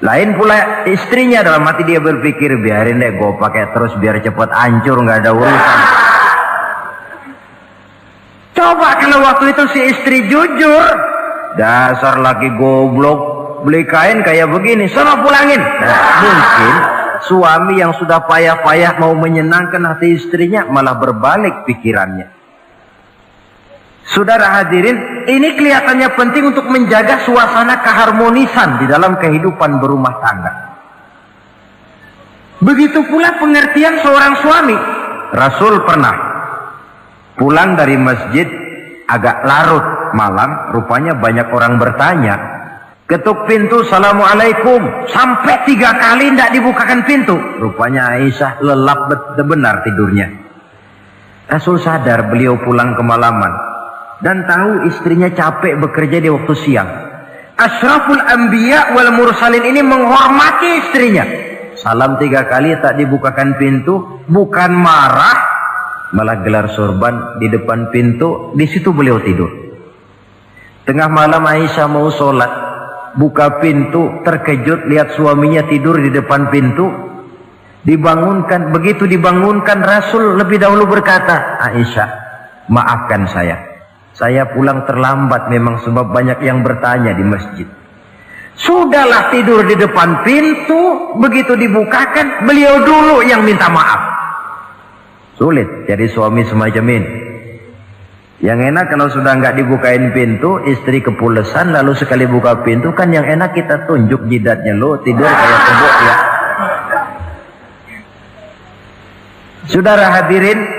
Lain pula istrinya, dalam hati dia berpikir, biarin deh gue pakai terus biar cepat hancur, nggak ada urusan. Coba kalau waktu itu si istri jujur, dasar laki goblok, beli kain kayak begini, sono pulangin. Nah, mungkin suami yang sudah payah-payah mau menyenangkan hati istrinya malah berbalik pikirannya. Saudara hadirin, ini kelihatannya penting untuk menjaga suasana keharmonisan di dalam kehidupan berumah tangga. Begitu pula pengertian seorang suami. Rasul pernah pulang dari masjid agak larut malam, rupanya banyak orang bertanya. Ketuk pintu, Assalamualaikum, sampai 3 kali tidak dibukakan pintu. Rupanya Aisyah lelap benar tidurnya. Rasul sadar beliau pulang kemalaman dan tahu istrinya capek bekerja di waktu siang. Ashraful Anbiya wal Mursalin ini menghormati istrinya. Salam 3 kali tak dibukakan pintu, bukan marah, malah gelar sorban di depan pintu. Di situ beliau tidur. Tengah malam Aisyah mau sholat, buka pintu, terkejut lihat suaminya tidur di depan pintu. Dibangunkan. Begitu dibangunkan, Rasul lebih dahulu berkata, Aisyah, maafkan saya pulang terlambat memang sebab banyak yang bertanya di masjid. Sudahlah tidur di depan pintu, begitu dibukakan beliau dulu yang minta maaf. Sulit jadi suami semacam ini. Yang enak kalau sudah nggak dibukain pintu, istri kepulesan, lalu sekali buka pintu kan yang enak kita tunjuk jidatnya, lo tidur kayak tembok ya. Saudara hadirin,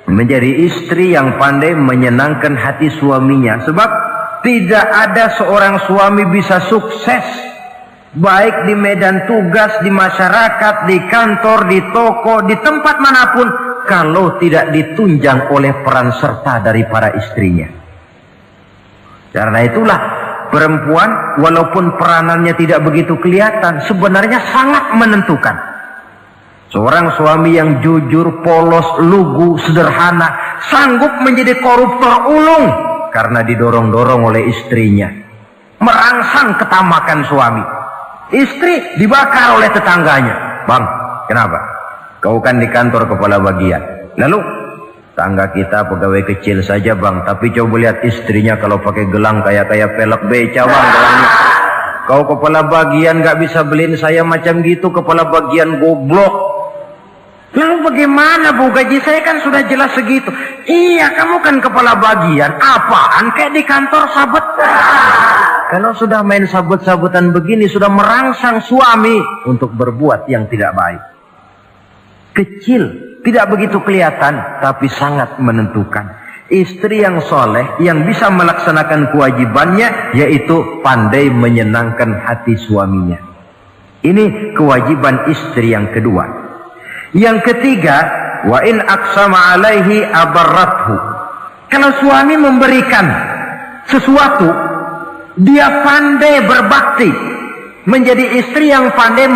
menjadi istri yang pandai menyenangkan hati suaminya. Sebab tidak ada seorang suami bisa sukses baik di medan tugas, di masyarakat, di kantor, di toko, di tempat manapun kalau tidak ditunjang oleh peran serta dari para istrinya. Karena itulah perempuan walaupun peranannya tidak begitu kelihatan, sebenarnya sangat menentukan. Seorang suami yang jujur, polos, lugu, sederhana, sanggup menjadi koruptor ulung karena didorong-dorong oleh istrinya. Merangsang ketamakan suami. Istri dibakar oleh tetangganya. Bang, kenapa? Kau kan di kantor kepala bagian. Lalu, tangga kita pegawai kecil saja bang, tapi coba lihat istrinya kalau pakai gelang kayak pelek beca bang gelangnya. Kau kepala bagian gak bisa beliin saya macam gitu, kepala bagian goblok. Lalu bagaimana bu, gaji saya kan sudah jelas segitu. Iya, kamu kan kepala bagian. Apaan kayak di kantor sabet. Kalau sudah main sabut-sabutan begini, sudah merangsang suami untuk berbuat yang tidak baik. Kecil, tidak begitu kelihatan, tapi sangat menentukan. Istri yang soleh, yang bisa melaksanakan kewajibannya, yaitu pandai menyenangkan hati suaminya. Ini kewajiban istri yang kedua. Yang ketiga, wa in aqsama alaihi abarrathu. Kalau suami memberikan sesuatu, dia pandai berbakti, menjadi istri yang pandai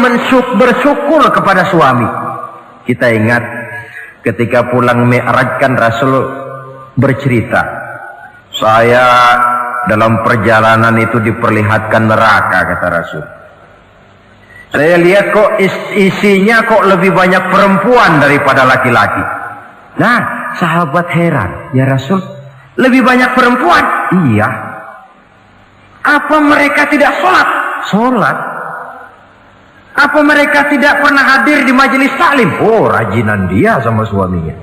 bersyukur kepada suami. Kita ingat ketika pulang Mi'raj kan Rasul bercerita, saya dalam perjalanan itu diperlihatkan neraka, kata Rasul. Saya lihat kok isinya kok lebih banyak perempuan daripada laki-laki. Nah, sahabat heran, ya Rasul, lebih banyak perempuan? Iya. Apa mereka tidak sholat? sholat. Apa mereka tidak pernah hadir di majelis taklim? Oh, rajinan dia sama suaminya.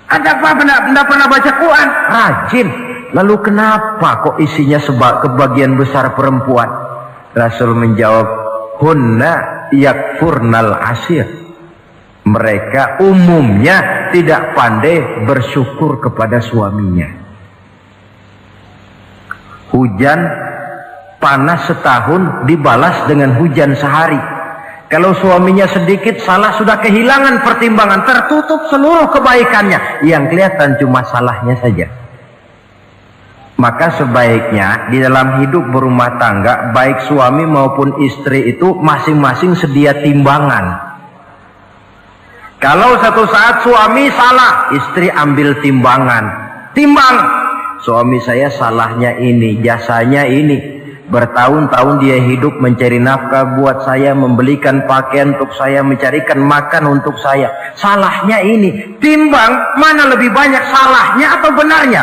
Ada apa? Tidak pernah baca Quran? Rajin. Lalu kenapa kok isinya kebagian besar perempuan? Rasul menjawab, hunna yakfurnal asir. Mereka umumnya tidak pandai bersyukur kepada suaminya. Hujan panas setahun dibalas dengan hujan sehari. Kalau suaminya sedikit salah, sudah kehilangan pertimbangan, tertutup seluruh kebaikannya. Yang kelihatan cuma salahnya saja. Maka sebaiknya di dalam hidup berumah tangga, baik suami maupun istri itu masing-masing sedia timbangan. Kalau satu saat suami salah, istri ambil timbangan. Timbang, suami saya salahnya ini, jasanya ini. Bertahun-tahun dia hidup mencari nafkah buat saya, membelikan pakaian untuk saya, mencarikan makan untuk saya. Salahnya ini. Timbang mana lebih banyak salahnya atau benarnya.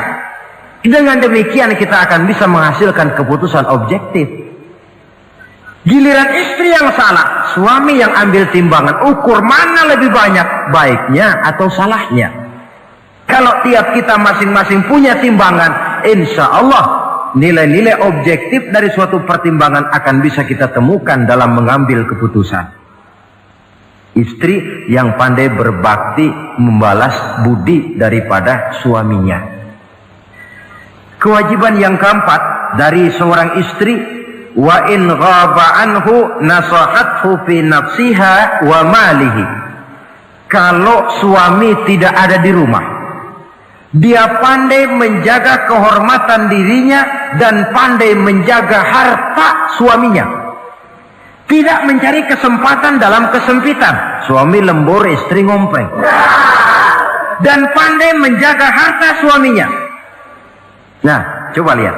Dengan demikian kita akan bisa menghasilkan keputusan objektif. Giliran istri yang salah, suami yang ambil timbangan, ukur mana lebih banyak baiknya atau salahnya. Kalau tiap kita masing-masing punya timbangan, insya Allah nilai-nilai objektif dari suatu pertimbangan akan bisa kita temukan dalam mengambil keputusan. Istri yang pandai berbakti membalas budi daripada suaminya. Kewajiban yang keempat dari seorang istri, wa in ghaba anhu nasahathu fi nafsiha wa malihi. Kalau suami tidak ada di rumah, dia pandai menjaga kehormatan dirinya dan pandai menjaga harta suaminya. Tidak mencari kesempatan dalam kesempitan. Suami lembur, istri ngompreng. Dan pandai menjaga harta suaminya. Nah, coba lihat.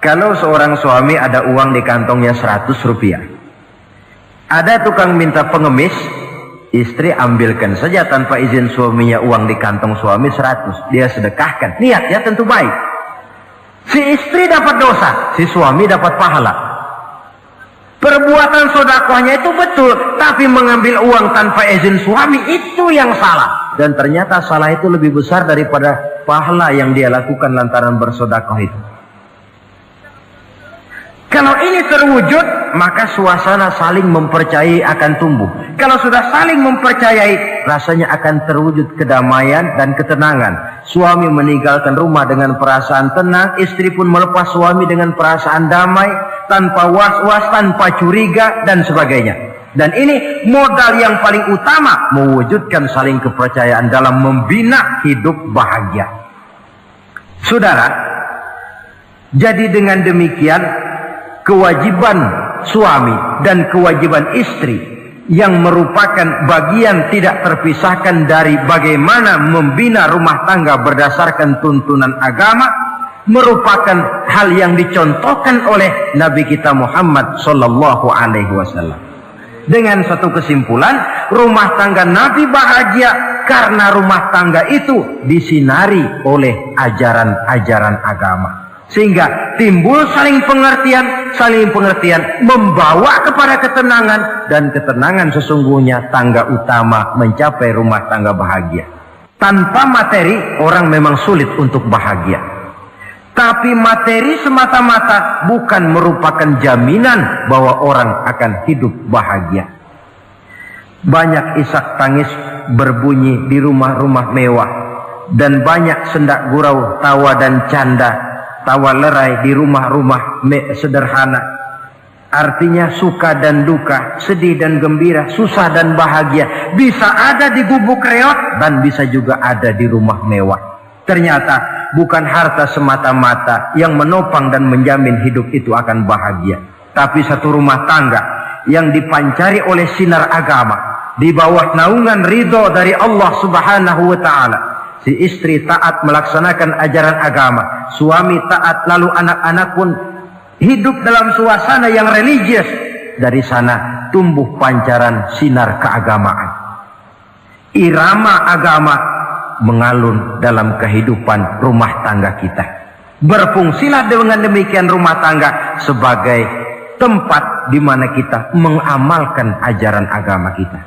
Kalau seorang suami ada uang di kantongnya 100 rupiah. Ada tukang minta pengemis, istri ambilkan saja tanpa izin suaminya uang di kantong suami 100. Dia sedekahkan. Niatnya tentu baik. Si istri dapat dosa, si suami dapat pahala. Perbuatan sedekahnya itu betul, tapi mengambil uang tanpa izin suami itu yang salah. Dan ternyata salah itu lebih besar daripada pahala yang dia lakukan lantaran bersedekah itu. Kalau ini terwujud, maka suasana saling mempercayai akan tumbuh. Kalau sudah saling mempercayai, rasanya akan terwujud kedamaian dan ketenangan. Suami meninggalkan rumah dengan perasaan tenang, istri pun melepas suami dengan perasaan damai, tanpa was-was, tanpa curiga, dan sebagainya. Dan ini modal yang paling utama, mewujudkan saling kepercayaan dalam membina hidup bahagia. Saudara, jadi dengan demikian, kewajiban suami dan kewajiban istri yang merupakan bagian tidak terpisahkan dari bagaimana membina rumah tangga berdasarkan tuntunan agama, merupakan hal yang dicontohkan oleh Nabi kita Muhammad sallallahu alaihi wasallam. Dengan satu kesimpulan, rumah tangga Nabi bahagia karena rumah tangga itu disinari oleh ajaran-ajaran agama. Sehingga timbul saling pengertian membawa kepada ketenangan, dan ketenangan sesungguhnya tangga utama mencapai rumah tangga bahagia. Tanpa materi orang memang sulit untuk bahagia. Tapi materi semata-mata bukan merupakan jaminan bahwa orang akan hidup bahagia. Banyak isak tangis berbunyi di rumah-rumah mewah, dan banyak sendak gurau, tawa dan canda, tawa lerai di rumah-rumah sederhana. Artinya suka dan duka, sedih dan gembira, susah dan bahagia bisa ada di gubuk reot dan bisa juga ada di rumah mewah. Ternyata bukan harta semata-mata yang menopang dan menjamin hidup itu akan bahagia, tapi satu rumah tangga yang dipancari oleh sinar agama di bawah naungan ridho dari Allah Subhanahu wa taala. Si istri taat melaksanakan ajaran agama, suami taat, lalu anak-anak pun hidup dalam suasana yang religius. Dari sana tumbuh pancaran sinar keagamaan. Irama agama mengalun dalam kehidupan rumah tangga kita. Berfungsilah dengan demikian rumah tangga sebagai tempat di mana kita mengamalkan ajaran agama kita.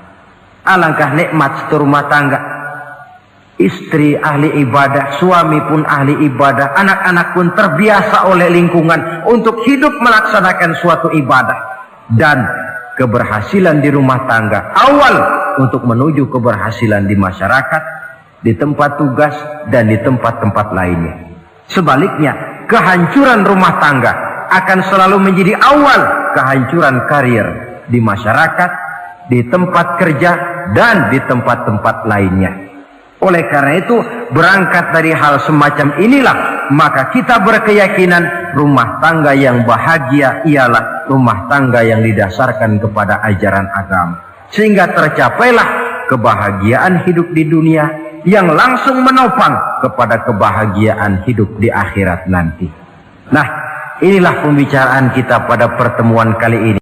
Alangkah nikmat satu rumah tangga. Istri ahli ibadah, suami pun ahli ibadah, anak-anak pun terbiasa oleh lingkungan untuk hidup melaksanakan suatu ibadah. Dan keberhasilan di rumah tangga awal untuk menuju keberhasilan di masyarakat, di tempat tugas, dan di tempat-tempat lainnya. Sebaliknya, kehancuran rumah tangga akan selalu menjadi awal kehancuran karir di masyarakat, di tempat kerja, dan di tempat-tempat lainnya. Oleh karena itu, berangkat dari hal semacam inilah, maka kita berkeyakinan rumah tangga yang bahagia ialah rumah tangga yang didasarkan kepada ajaran agama. Sehingga tercapailah kebahagiaan hidup di dunia yang langsung menopang kepada kebahagiaan hidup di akhirat nanti. Nah, inilah pembicaraan kita pada pertemuan kali ini.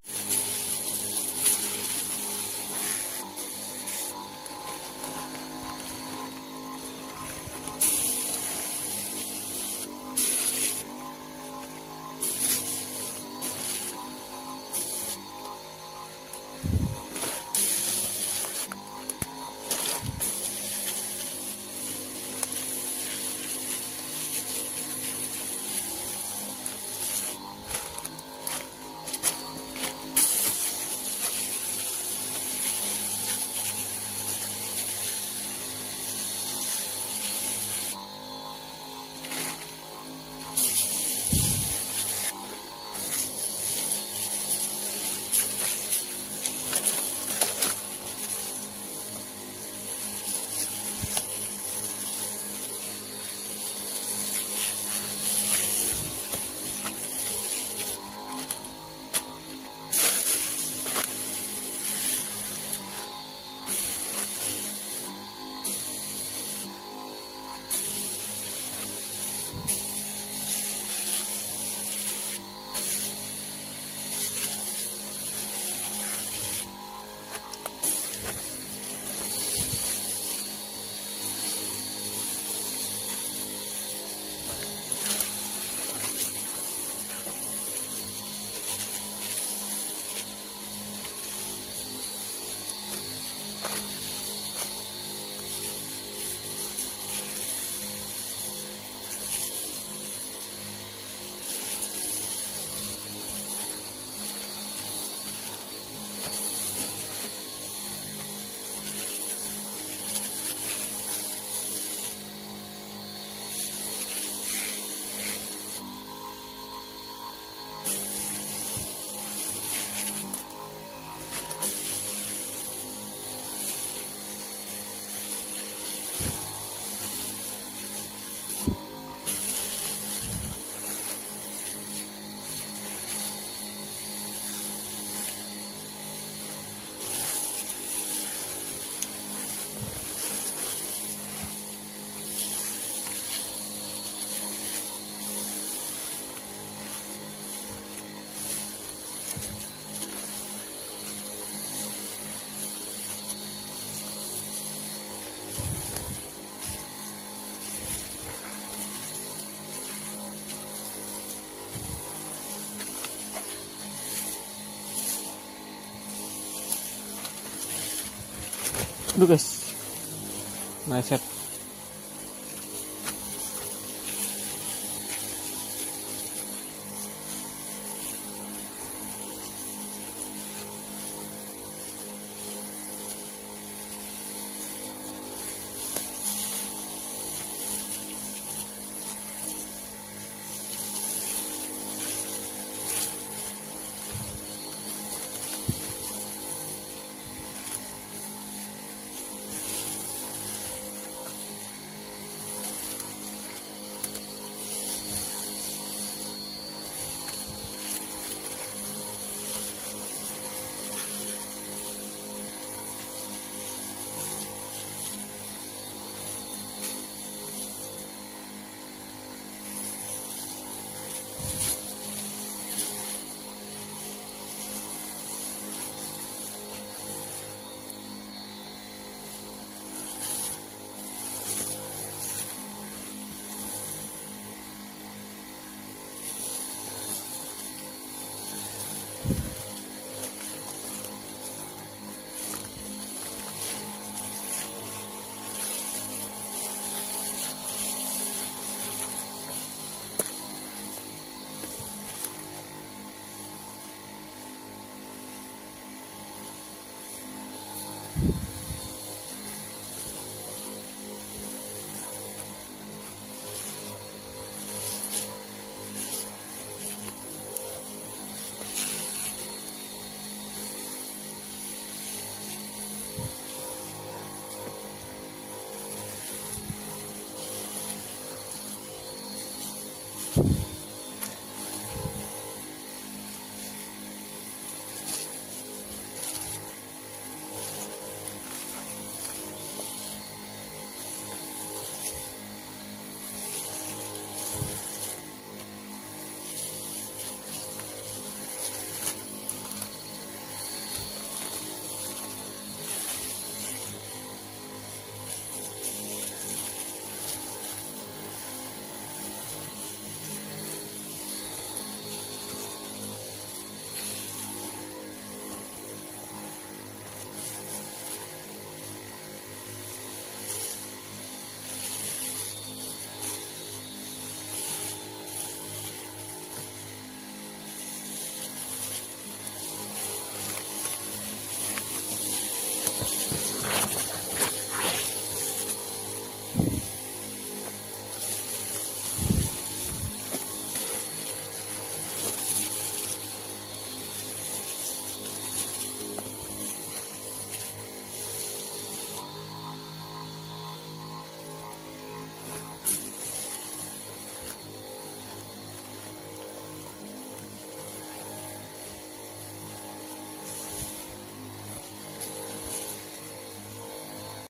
Aduh guys, meleset.